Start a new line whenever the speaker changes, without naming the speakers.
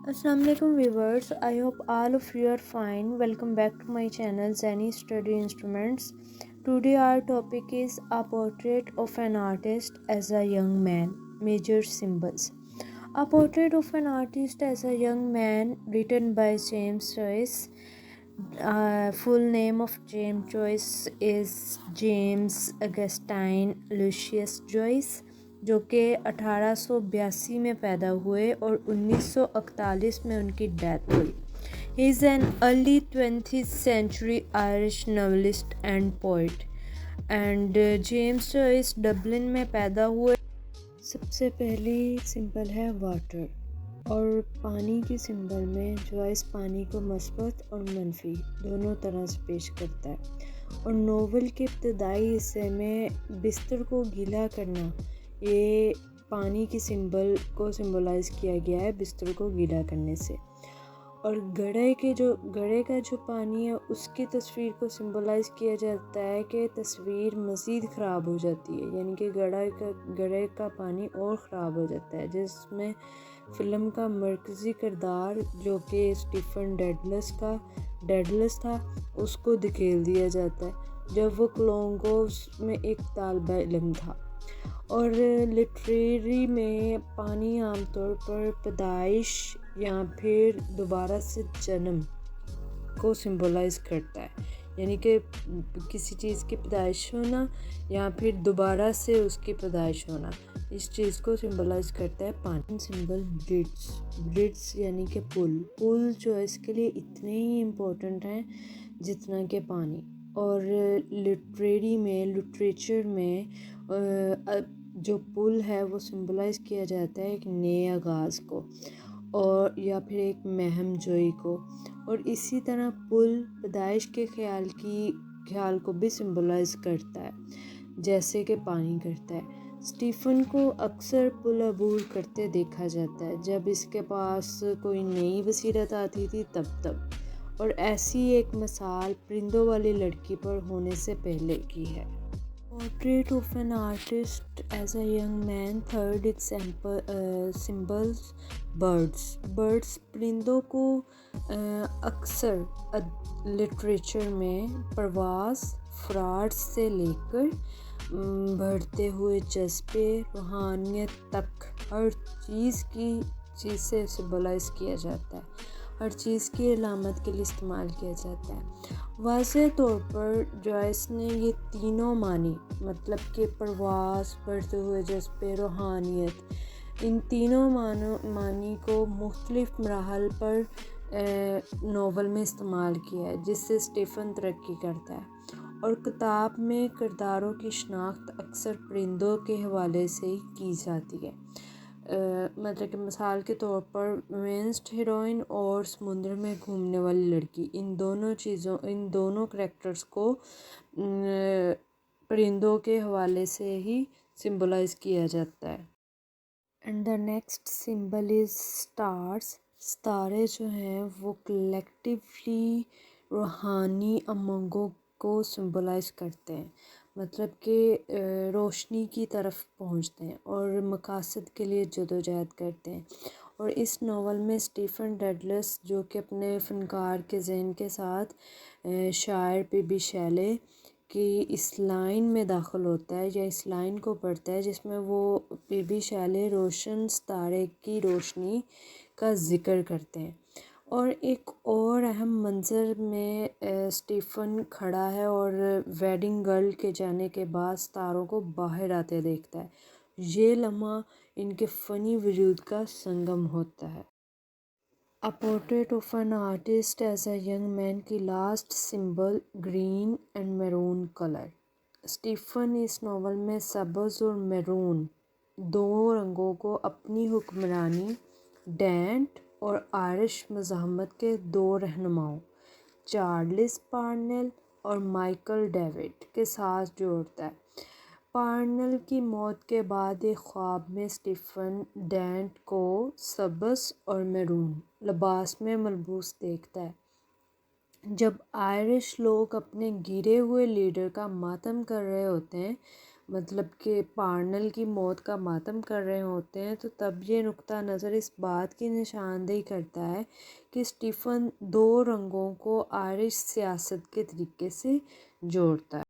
Assalamu alaikum viewers. I hope all of you are fine. Welcome back to my channel Zani Study Instruments. Today our topic is a portrait of an artist as a young man. Major symbols. A portrait of an artist as a young man written by James Joyce. Full name of James Joyce is James Augustine Lucius Joyce, جو کہ 1882 میں پیدا ہوئے اور 1941 میں ان کی death ہوئی. He is an early 20th century Irish novelist and poet. And James Joyce Dublin میں پیدا ہوئے. سب سے پہلی سمبل ہے واٹر، اور پانی کی سمبل میں جوائس پانی کو مثبت اور منفی دونوں طرح سے پیش کرتا ہے. اور ناول کے ابتدائی حصے میں بستر کو گیلا کرنا، یہ پانی کی سمبل کو سمبلائز کیا گیا ہے بستر کو گیلا کرنے سے. اور گڑھے کا جو پانی ہے اس کی تصویر کو سمبلائز کیا جاتا ہے کہ تصویر مزید خراب ہو جاتی ہے، یعنی کہ گڑھے کا پانی اور خراب ہو جاتا ہے، جس میں فلم کا مرکزی کردار جو کہ اسٹیفن ڈیڈلس تھا اس کو دھکیل دیا جاتا ہے جب وہ کولونگوس میں ایک طالب علم تھا. اور لٹریری میں پانی عام طور پر پیدائش یا پھر دوبارہ سے جنم کو سمبلائز کرتا ہے، یعنی کہ کسی چیز کی پیدائش ہونا یا پھر دوبارہ سے اس کی پیدائش ہونا، اس چیز کو سمبلائز کرتا ہے پانی. سمبل برڈس یعنی کہ پل جو اس کے لیے اتنے ہی امپورٹنٹ ہیں جتنا کہ پانی. اور لٹریچر میں جو پل ہے وہ سمبلائز کیا جاتا ہے ایک نئے آغاز کو اور یا پھر ایک مہم جوئی کو. اور اسی طرح پل پیدائش کے خیال کو بھی سمبلائز کرتا ہے جیسے کہ پانی کرتا ہے. اسٹیفن کو اکثر پل عبور کرتے دیکھا جاتا ہے جب اس کے پاس کوئی نئی بصیرت آتی تھی تب. اور ایسی ایک مثال پرندوں والی لڑکی پر ہونے سے پہلے کی ہے. Portrait of an artist as a young man. Third example symbols birds. پرندوں کو اکثر لٹریچر میں پرواز، فراڈ سے لے کر بڑھتے ہوئے جذبے، روحانیت تک ہر چیز سے سمبلائز کیا جاتا ہے، ہر چیز کی علامت کے لیے استعمال کیا جاتا ہے. واضح طور پر جوائس نے یہ تینوں معنی، مطلب کہ پرواز، بڑھتے ہوئے جذبے، روحانیت، ان تینوں معنی کو مختلف مراحل پر ناول میں استعمال کیا ہے جس سے اسٹیفن ترقی کرتا ہے. اور کتاب میں کرداروں کی شناخت اکثر پرندوں کے حوالے سے ہی کی جاتی ہے. مطلب کہ مثال کے طور پر وینسڈ ہیروئن اور سمندر میں گھومنے والی لڑکی، ان دونوں کریکٹرز کو پرندوں کے حوالے سے ہی سمبلائز کیا جاتا ہے. And the next symbol is stars. ستارے جو ہیں وہ کلیکٹیولی روحانی امنگوں کو سمبلائز کرتے ہیں، مطلب کہ روشنی کی طرف پہنچتے ہیں اور مقاصد کے لیے جدوجہد کرتے ہیں. اور اس ناول میں اسٹیفن ڈیڈلس جو کہ اپنے فنکار کے ذہن کے ساتھ شاعر پی بی شیلے کی اس لائن میں داخل ہوتا ہے یا اس لائن کو پڑھتا ہے جس میں وہ پی بی شیلے روشن ستارے کی روشنی کا ذکر کرتے ہیں. اور ایک اور اہم منظر میں اسٹیفن کھڑا ہے اور ویڈنگ گرل کے جانے کے بعد ستاروں کو باہر آتے دیکھتا ہے. یہ لمحہ ان کے فنی وجود کا سنگم ہوتا ہے. A portrait of an artist as a young man کی last symbol green and maroon colour. Stephen اس ناول میں سبز اور میرون دو رنگوں کو اپنی حکمرانی، ڈینٹ اور آئرش مزاحمت کے دو رہنماؤں چارلس پارنیل اور مائیکل ڈیوڈ کے ساتھ جوڑتا ہے. پارنیل کی موت کے بعد ایک خواب میں اسٹیفن ڈینٹ کو سبز اور میرون لباس میں ملبوس دیکھتا ہے. جب آئرش لوگ اپنے گرے ہوئے لیڈر کا ماتم کر رہے ہوتے ہیں، مطلب کہ پارنل کی موت کا ماتم کر رہے ہوتے ہیں، تو تب یہ نقطہ نظر اس بات کی نشاندہی کرتا ہے کہ اسٹیفن دو رنگوں کو آئرش سیاست کے طریقے سے جوڑتا ہے۔